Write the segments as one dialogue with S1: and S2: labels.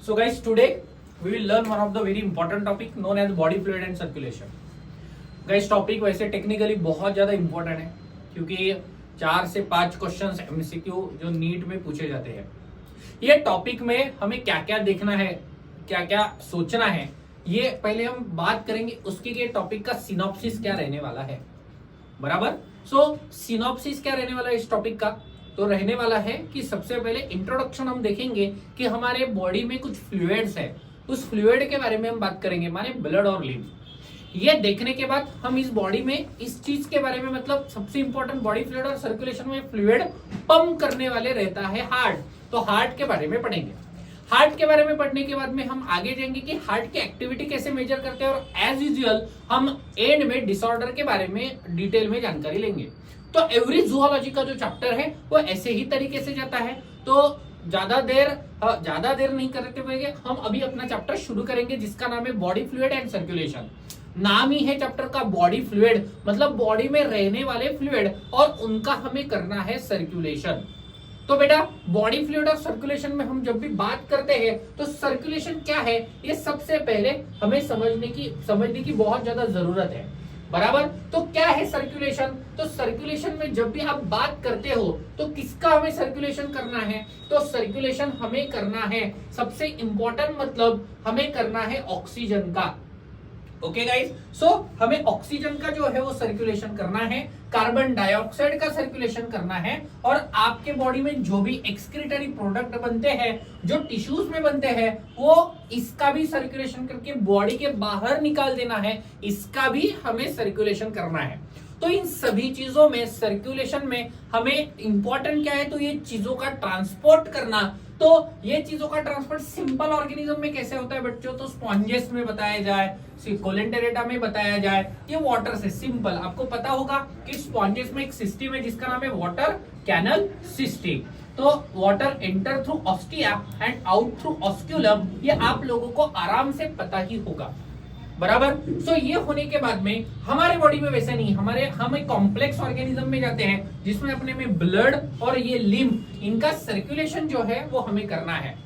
S1: So guys, today we will learn one of the very important topic known as body fluid and circulation. Guys, topic वैसे technically बहुत ज्यादा important है क्योंकि 4 से 5 questions MCQ जो NEET में पूछे जाते हैं। ये टॉपिक में हमें क्या क्या देखना है, क्या क्या सोचना है, ये पहले हम बात करेंगे। उसके लिए टॉपिक का सिनॉप्सिस क्या रहने वाला है, बराबर। सो सिनॉप्सिस क्या रहने वाला है इस टॉपिक का, तो रहने वाला है कि सबसे पहले इंट्रोडक्शन हम देखेंगे कि हमारे बॉडी में कुछ फ्लूइड्स है, उस फ्लूइड के बारे में हम बात करेंगे, माने ब्लड और लिम्फ। ये देखने के बाद हम इस बॉडी में इस चीज के बारे में, मतलब सबसे इंपॉर्टेंट बॉडी फ्लूइड और सर्कुलेशन में फ्लूइड पंप करने वाले रहता है हार्ट, तो हार्ट के बारे में पढ़ेंगे। हार्ट के बारे में पढ़ने के बाद में हम आगे जाएंगे कि हार्ट की एक्टिविटी कैसे मेजर करते हैं, और एज यूजुअल हम एंड में डिसऑर्डर के बारे में डिटेल में जानकारी लेंगे। तो एवरी जूलॉजी का जो चैप्टर है वो ऐसे ही तरीके से जाता है। तो ज्यादा देर नहीं करते हुए हम अभी अपना चैप्टर शुरू करेंगे जिसका नाम है बॉडी फ्लूइड एंड सर्कुलेशन। नाम ही है चैप्टर का बॉडी फ्लूइड, मतलब बॉडी में रहने वाले फ्लूइड और उनका हमें करना है सर्कुलेशन। तो बेटा बॉडी फ्लूइड और सर्कुलेशन में हम जब भी बात करते हैं तो सर्कुलेशन क्या है ये सबसे पहले हमें समझने की बहुत ज्यादा जरूरत है, बराबर। तो क्या है सर्कुलेशन, तो सर्कुलेशन में जब भी आप बात करते हो तो किसका हमें सर्कुलेशन करना है, तो सर्कुलेशन हमें करना है सबसे इंपॉर्टेंट, मतलब हमें करना है ऑक्सीजन का। ओके गाइस, सो हमें ऑक्सीजन का जो है वो सर्कुलेशन करना है, कार्बन डाइऑक्साइड का सर्कुलेशन करना है, और आपके बॉडी में जो भी एक्सक्रीटरी प्रोडक्ट बनते हैं, जो टिश्यूज में बनते हैं, वो इसका भी सर्कुलेशन करके बॉडी के बाहर निकाल देना है, इसका भी हमें सर्कुलेशन करना है। तो इन सभी चीजों में सर्कुलेशन में हमें इंपॉर्टेंट क्या है, तो ये चीजों का ट्रांसपोर्ट करना। तो ये चीजों का ट्रांसपोर्ट सिंपल ऑर्गेनिज्म में कैसे होता है बच्चों, तो स्पॉन्जेस में बताया जाए, कोलेंटेरेटा में बताया जाए, ये वाटर से सिंपल। आपको पता होगा कि स्पॉन्जेस में एक सिस्टम है जिसका नाम है वाटर कैनल सिस्टम। तो water enter through ostia and out through osculum, ये आप लोगों को आराम से पता ही होगा, बराबर। सो ये होने के बाद में हमारे बॉडी में वैसे नहीं, हम एक कॉम्प्लेक्स ऑर्गेनिज्म में जाते हैं जिसमें अपने में ब्लड और ये लिम्फ, इनका सर्कुलेशन जो है वो हमें करना है।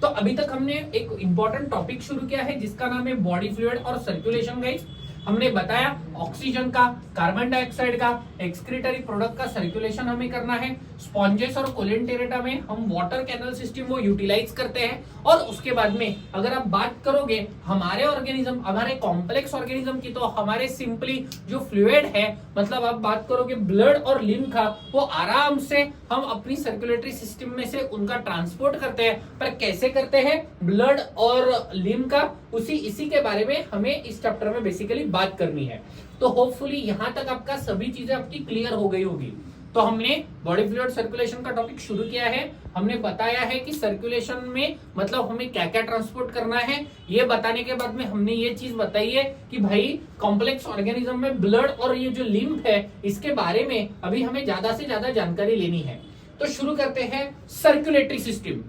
S1: तो अभी तक हमने एक इंपॉर्टेंट टॉपिक शुरू किया है जिसका नाम है बॉडी फ्लूइड और सर्कुलेशन। गाइस हमने बताया ऑक्सीजन का, कार्बन डाइऑक्साइड का, एक्सक्रीटरी प्रोडक्ट का सर्कुलेशन हमें करना है। स्पॉन्जेस और कोलेंटेरेटा में हम वाटर कैनल सिस्टम वो यूटिलाइज करते हैं। और उसके बाद में अगर आप बात करोगे हमारे ऑर्गेनिज्म, हमारे कॉम्प्लेक्स ऑर्गेनिज्म की, तो हमारे सिंपली जो फ्लूइड है, मतलब आप बात करोगे ब्लड और लिम्फ का, वो आराम से हम अपनी सर्कुलेटरी सिस्टम में से उनका ट्रांसपोर्ट करते हैं। पर कैसे करते हैं ब्लड और लिम्फ का, इसी के बारे में हमें इस चैप्टर में बेसिकली बात करनी है। तो होपफुली यहां तक आपका सभी चीजें आपकी क्लियर हो गई होगी। तो हमने बॉडी फ्लूइड सर्कुलेशन का टॉपिक शुरू किया है, हमने बताया है कि सर्कुलेशन में मतलब हमें क्या क्या ट्रांसपोर्ट करना है। ये बताने के बाद में हमने ये चीज बताई है कि भाई कॉम्प्लेक्स ऑर्गेनिज्म में ब्लड और ये जो लिम्फ है, इसके बारे में अभी हमें ज्यादा से ज्यादा जानकारी लेनी है। तो शुरू करते हैं सर्कुलेटरी सिस्टम।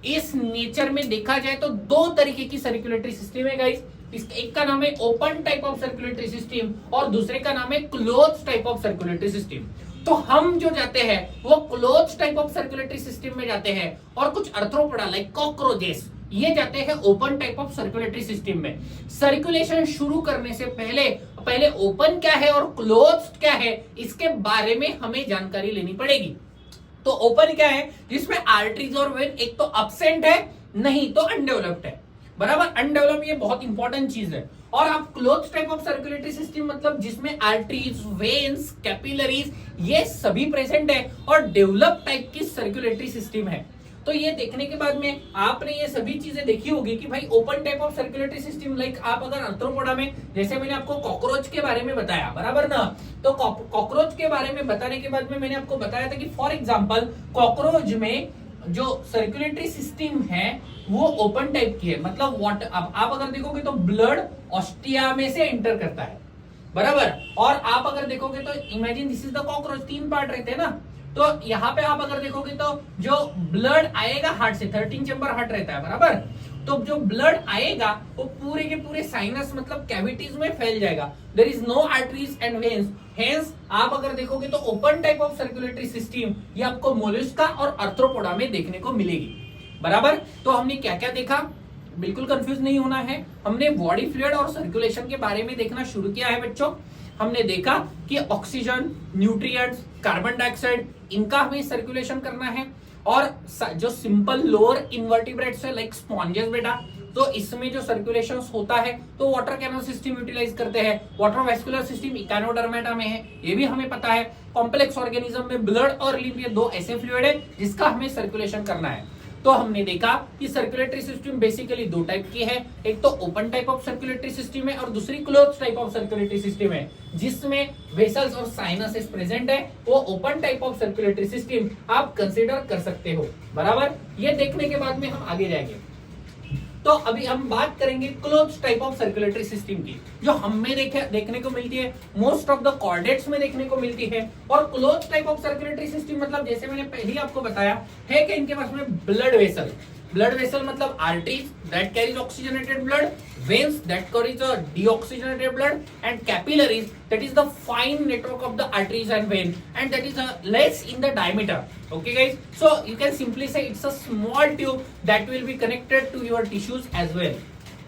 S1: इस नेचर में देखा जाए तो 2 तरीके की सर्कुलेटरी सिस्टम है गाइस। एक का नाम है open type of circulatory system और दूसरे का नाम है close type of circulatory system. तो हम जो जाते हैं वो close type of circulatory system में जाते हैं, और कुछ अर्थ्रोपोडा लाइक कॉकरोचेस ये जाते हैं open type of circulatory system में। सर्कुलेशन शुरू करने से पहले ओपन क्या है और क्लोज क्या है, इसके बारे में हमें जानकारी लेनी पड़ेगी। तो ओपन क्या है, जिसमें आर्टरीज और वेन एक तो अब्सेंट है, नहीं तो अनडेवलप्ड है, बराबर। अनडेवलप ये बहुत इंपॉर्टेंट चीज है। और आप close type of circulatory system मतलब जिसमें आर्टरीज, वेन्स, कैपिलरीज ये सभी प्रेजेंट है, और डेवलप टाइप की सर्कुलेटरी सिस्टम है। तो ये देखने के बाद में आपने ये सभी चीजें देखी होगी कि भाई open type of circulatory system, like आप अगर अर्थ्रोपोडा में, जैसे मैंने आपको कॉकरोच के बारे में बताया, बराबर ना, तो कॉकरोच के बारे में बताने के बाद में मैंने आपको बताया था कि फॉर एग्जाम्पल कॉकरोच में जो सर्कुलेटरी सिस्टम है वो ओपन टाइप की है, मतलब आप अगर देखोगे तो ब्लड ऑस्टिया में से एंटर करता है, बराबर। और आप अगर देखोगे तो imagine this is the cockroach, 3 part रहते हैं ना, तो यहाँ पे आप अगर देखोगे तो जो ब्लड आएगा हार्ट से, 13 चेंबर हार्ट रहता है, बराबर। तो जो ब्लड आएगा वो पूरे के पूरे साइनस मतलब कैविटीज में फैल जाएगा। There is no arteries and veins, hence आप अगर देखोगे तो open type of circulatory system ये आपको मोलस्का और आर्थ्रोपोडा में देखने को मिलेगी, बराबर। तो हमने क्या क्या देखा, बिल्कुल कंफ्यूज नहीं होना है। हमने बॉडी फ्लूइड और सर्कुलेशन के बारे में देखना शुरू किया है बच्चों। हमने देखा कि ऑक्सीजन, न्यूट्रिएंट्स, कार्बन डाइऑक्साइड, इनका हमें सर्कुलेशन करना है। और जो सिंपल लोअर इन्वर्टिब्रेट्स है लाइक स्पॉन्जेस बेटा, तो इसमें जो सर्कुलेशन होता है तो वाटर कैनल सिस्टम यूटिलाइज करते हैं। वाटर वेस्कुलर सिस्टम इकानोडर्मेटा में है, ये भी हमें पता है। कॉम्प्लेक्स ऑर्गेनिज्म में ब्लड और लिम्फ, ये दो ऐसे फ्लूइड है जिसका हमें सर्कुलेशन करना है। तो हमने देखा कि सर्कुलेटरी सिस्टम बेसिकली दो टाइप की है, एक तो open type of circulatory system है और दूसरी close type of circulatory system है, जिसमें वेसल्स और साइनसेस प्रेजेंट है। वो open type of circulatory system आप कंसीडर कर सकते हो, बराबर। ये देखने के बाद में हम आगे जाएंगे। तो अभी हम बात करेंगे close type of circulatory system की, जो हमें देखने को मिलती है, मोस्ट ऑफ द कॉर्डेट्स में देखने को मिलती है। और close type of circulatory system मतलब जैसे मैंने पहले ही आपको बताया है कि इनके पास में ब्लड वेसल, ब्लड वेसल मतलब arteries that carries oxygenated blood, veins that carries a deoxygenated blood, and capillaries that is the fine network of the arteries and vein, and that is less in the diameter. Okay guys, so you can simply say it's a small tube that will be connected to your tissues as well.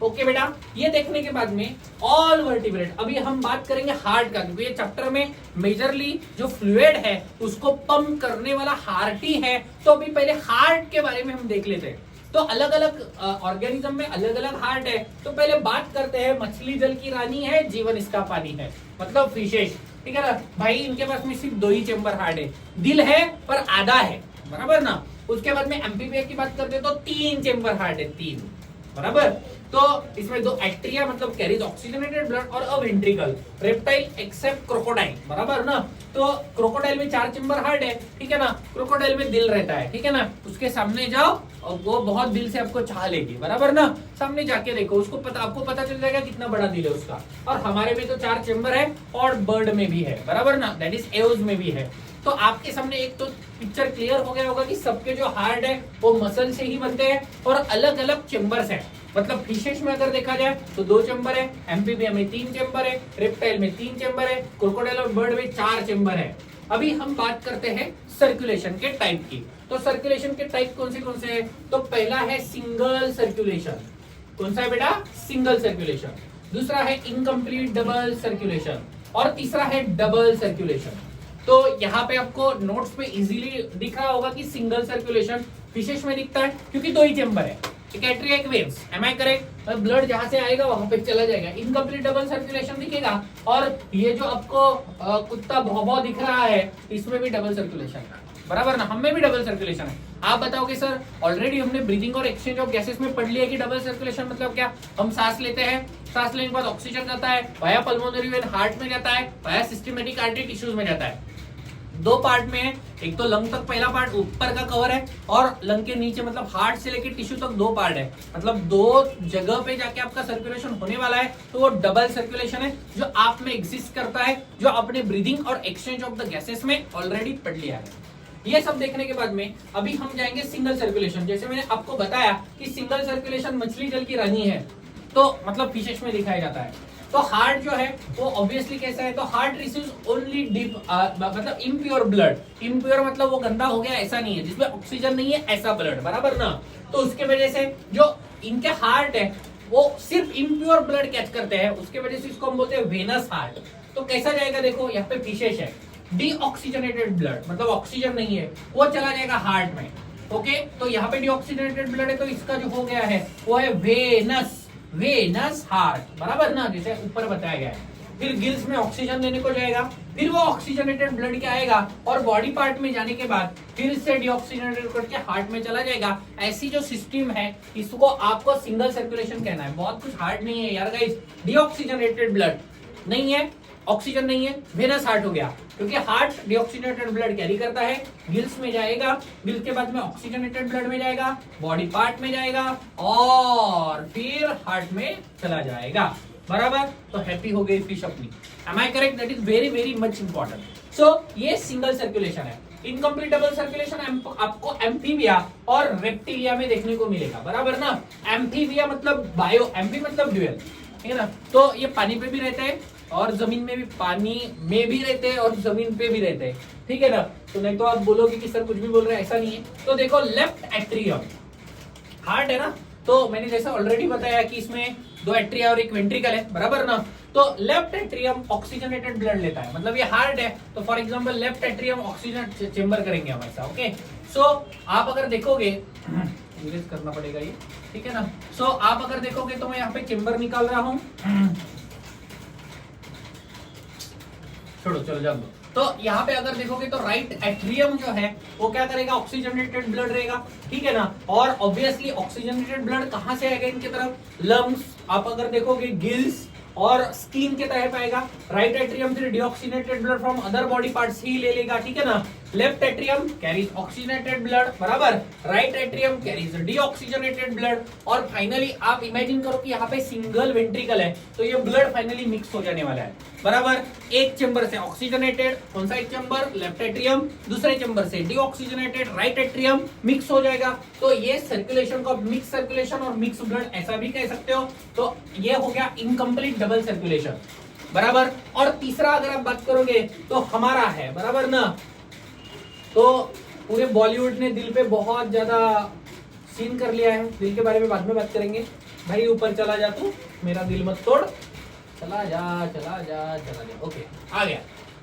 S1: Okay बेटा, ये देखने के बाद में all vertebrate, अभी हम बात करेंगे हार्ट का, क्योंकि ये चैप्टर में मेजरली जो फ्लूइड है उसको पंप करने वाला हार्ट ही है। तो अभी पहले हार्ट के बारे में हम देख लेते हैं। तो अलग अलग ऑर्गेनिज्म में अलग अलग हार्ट है। तो पहले बात करते हैं, मछली जल की रानी है, जीवन इसका पानी है, मतलब फिशेस, ठीक है ना भाई। इनके पास में सिर्फ दो ही चेम्बर हार्ट है, दिल है पर आधा है, बराबर ना। उसके बाद में एम्फीबिया की बात करते हैं तो 3 चेम्बर हार्ट है, 3, बराबर। तो इसमें 2 एट्रिया मतलब कैरीज ऑक्सीजनेटेड ब्लड और अ वेंट्रिकल। रेप्टाइल एक्सेप्ट क्रोकोडाइल, बराबर ना। तो क्रोकोडाइल में 4 चेम्बर हार्ट है, ठीक है ना। क्रोकोडाइल में दिल रहता है, ठीक है ना। उसके सामने जाओ और वो बहुत दिल से आपको चाह लेगी, बराबर ना। सामने जाके देखो, उसको आपको पता चल जाएगा कितना बड़ा दिल है उसका। और हमारे में तो 4 चेम्बर है और बर्ड में भी है, बराबर ना, दैट इज एव्स में भी है। तो आपके सामने एक तो पिक्चर क्लियर हो गया होगा कि सबके जो हार्ट है वो मसल से ही बनते हैं और अलग अलग चेम्बर्स हैं। मतलब फिशेस में अगर देखा जाए तो 2 चेम्बर है, एम्फीबिया में 3 चेम्बर है, रेप्टाइल में 3 चेम्बर है, क्रोकोडाइल और बर्ड में 4 चेम्बर है। अभी हम बात करते हैं सर्कुलेशन के टाइप की। तो सर्कुलेशन के टाइप कौन से हैं? तो पहला है सिंगल सर्कुलेशन। कौन सा है बेटा? Single circulation. दूसरा है इनकम्प्लीट डबल सर्कुलेशन और तीसरा है डबल सर्कुलेशन। तो यहाँ पे आपको नोट्स पे इजीली दिख रहा होगा कि सिंगल सर्कुलेशन फिशेस में दिखता है क्योंकि 2 ही चेम्बर है, एक एट्रिया एक veins, am I correct. Blood जहां से आएगा वहां पे चला जाएगा। इनकम्प्लीट डबल सर्कुलेशन दिखेगा। और ये जो आपको कुत्ता भौं दिख रहा है, इसमें भी डबल सर्कुलेशन है, बराबर ना। हमें भी डबल सर्कुलेशन है। आप बताओगे सर ऑलरेडी हमने ब्रीदिंग और एक्सचेंज ऑफ गैसेस में पढ़ लिया कि डबल सर्कुलेशन मतलब क्या। हम सांस लेते हैं, सांस लेने के बाद ऑक्सीजन जाता है, वाया पल्मोनरी वेन हार्ट में जाता है, वाया सिस्टमैटिक आर्टरी टिश्यूज में जाता है। 2 पार्ट में है, एक तो लंग तक पहला पार्ट ऊपर का कवर है और लंग के नीचे मतलब हार्ट से लेकर टिश्यू तक 2 पार्ट है। मतलब 2 जगह पे जाके आपका सर्कुलेशन होने वाला है। तो वो डबल सर्कुलेशन है जो आप में एग्जिस्ट करता है, जो आपने ब्रीदिंग और एक्सचेंज ऑफ द गैसेस में ऑलरेडी पढ़ लिया है। ये सब देखने के बाद में अभी हम जाएंगे सिंगल सर्कुलेशन। जैसे मैंने आपको बताया कि सिंगल सर्कुलेशन मछली जल की रानी है, तो मतलब फिशेस में दिखाया जाता है। तो हार्ट जो है वो ऑब्वियसली कैसा है, तो हार्ट रिसीव्स ओनली डीप मतलब इम्प्योर ब्लड। इम्प्योर मतलब वो गंदा हो गया ऐसा नहीं है, जिसमें ऑक्सीजन नहीं है ऐसा ब्लड, बराबर ना। तो उसके वजह से जो इनके हार्ट है वो सिर्फ इम्प्योर ब्लड कैच करते हैं, उसके वजह से इसको हम बोलते हैं वेनस हार्ट। तो कैसा जाएगा देखो, यहाँ पे फिशेस है, डीऑक्सीजनेटेड ब्लड मतलब ऑक्सीजन नहीं है, वो चला जाएगा हार्ट में। ओके, तो यहाँ पे डीऑक्सीजनेटेड ब्लड है तो इसका जो हो गया है वो है वेनस हार्ट, बराबर ना, जैसे ऊपर बताया गया है। फिर गिल्स में ऑक्सीजन लेने को जाएगा, फिर वो ऑक्सीजनेटेड ब्लड क्या आएगा और बॉडी पार्ट में जाने के बाद फिर से डीऑक्सीजनेटेड करके हार्ट में चला जाएगा। ऐसी जो सिस्टम है इसको आपको सिंगल सर्कुलेशन कहना है। बहुत कुछ हार्ड नहीं है यार गाइस। डीऑक्सीजनेटेड ब्लड नहीं है, ऑक्सीजन नहीं है, वेनस हार्ट हो गया, क्योंकि हार्ट डीऑक्सीजनेटेड ब्लड कैरी करता है, गिल्स में जाएगा, गिल्स के बाद में ऑक्सीजनेटेड ब्लड में जाएगा, बॉडी पार्ट में जाएगा और फिर हार्ट में चला जाएगा, बराबर। तो हैप्पी हो गई फिश अपनी। Am I correct? That is very very much important. So ये सिंगल सर्कुलेशन है। इनकम्प्लीट डबल सर्कुलेशन आपको एम्फीबिया और रेप्टिलिया में देखने को मिलेगा, बराबर ना। एम्फीबिया मतलब बायो, एम्फी मतलब ड्यूअल, ठीक है ना। तो ये पानी पे भी रहते हैं और जमीन में भी, पानी में भी रहते हैं और जमीन पे भी रहते हैं, ठीक है ना। तो नहीं तो आप बोलोगे कि सर कुछ भी बोल रहे हैं, ऐसा नहीं है। तो देखो लेफ्ट एट्रियम, हार्ट है ना, तो मैंने जैसा ऑलरेडी बताया कि इसमें 2 एट्रिया और 1 वेंट्रिकल है, बराबर ना। तो लेफ्ट एट्रियम ऑक्सीजनेटेड ब्लड लेता है, मतलब ये हार्ट है, तो for example left atrium oxygen chamber करेंगे हम ऐसा, ओके। सो आप अगर देखोगे, इरेज करना पड़ेगा ये, ठीक है ना। सो आप अगर देखोगे तो मैं यहाँ पे चेंबर निकाल रहा हूँ, छोड़ो चलो जान दो। तो यहाँ पे अगर देखोगे तो राइट एट्रियम जो है वो क्या करेगा, ऑक्सीजनेटेड ब्लड रहेगा, ठीक है ना। और ऑब्वियसली ऑक्सीजनेटेड ब्लड कहाँ से आएगा इनकी तरफ, लंग्स, आप अगर देखोगे गिल्स और स्किन के तरफ आएगा। राइट एट्रियम फिर deoxygenated blood from other body parts ही ले लेगा, ठीक है ना। Left atrium carries oxygenated blood, बराबर, right atrium carries deoxygenated blood, और फाइनली आप इमेजिन करो कि यहाँ पे सिंगल वेंट्रिकल है, तो ये ब्लड फाइनली मिक्स हो जाने वाला है, बराबर। एक चेंबर से ऑक्सीजनेटेड, कौन सा एक चेंबर, लेफ्ट एट्रियम, दूसरे चेंबर से डीऑक्सीजनेटेड राइट एट्रियम, मिक्स हो जाएगा। तो ये सर्कुलेशन को मिक्स सर्कुलेशन और मिक्स ब्लड ऐसा भी कह सकते हो। तो ये हो गया इनकम्प्लीट डबल सर्कुलेशन, बराबर। और तीसरा अगर आप बात करोगे तो हमारा है, बराबर ना। तो पूरे बॉलीवुड ने दिल पे बहुत ज्यादा सीन कर लिया है, दिल के बारे में बाद में बात करेंगे। भाई ऊपर चला जा तू, मेरा दिल मत तोड़, चला जा चला जा चला जा, ओके आ गया।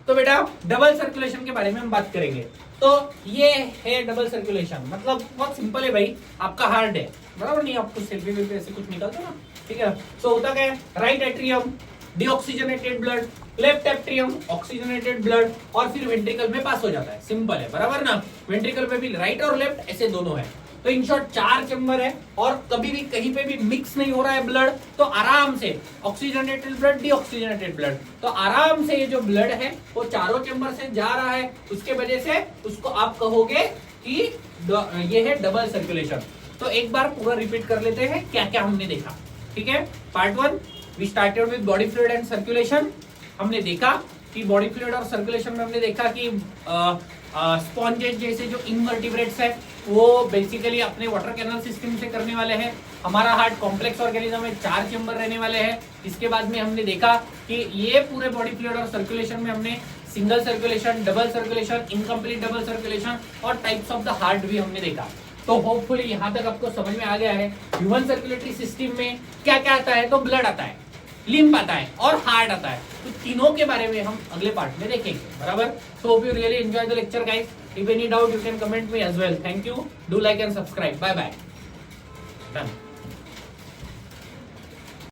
S1: तो बेटा डबल सर्कुलेशन के बारे में हम बात करेंगे। तो ये है डबल सर्कुलेशन, मतलब बहुत सिंपल है भाई, आपका हार्ट है, बराबर नहीं, आपको सेल्फी वेल्फी ऐसे कुछ निकलता ना, ठीक है। सो होता क्या है, right atrium deoxygenated blood, left atrium oxygenated blood, और फिर वेंट्रिकल में पास हो जाता है, सिंपल है, बराबर ना। वेंट्रिकल में भी राइट और लेफ्ट ऐसे दोनों है। तो इन शॉर्ट 4 चेंबर है, और कभी भी कहीं पे भी मिक्स नहीं हो रहा है ब्लड, तो आराम से ऑक्सीजनेटेड ब्लड डीऑक्सीजनेटेड ब्लड, तो आराम से ये जो ब्लड है वो चारों चेंबर से जा रहा है, उसके वजह से उसको आप कहोगे कि ये है डबल सर्कुलेशन। तो एक बार पूरा रिपीट कर लेते हैं क्या क्या हमने देखा, ठीक है। Part 1 we started with body fluid and circulation. हमने देखा कि बॉडी फ्लूइड और सर्कुलेशन में हमने देखा कि स्पॉन्जेस जैसे जो इनवर्टिब्रेट्स है वो बेसिकली अपने वाटर कैनल सिस्टम से करने वाले हैं। हमारा हार्ट कॉम्प्लेक्स ऑर्गेनिज्म में 4 चेंबर रहने वाले हैं। इसके बाद में हमने देखा कि ये पूरे बॉडी फ्लूइड और सर्कुलेशन में हमने single circulation, double circulation, incomplete double circulation और टाइप्स ऑफ द हार्ट भी हमने देखा। तो होपफुली यहाँ तक आपको समझ में आ गया है ह्यूमन सर्कुलेटरी सिस्टम में क्या क्या आता है। तो ब्लड आता है, लिम्फ आता है और हार्ट आता है। तो तीनों के बारे में हम अगले पार्ट में देखेंगे, बराबर। So hope you really enjoy the lecture guys. If any doubt you can comment me as well. Thank you, do like and subscribe. Bye bye, done.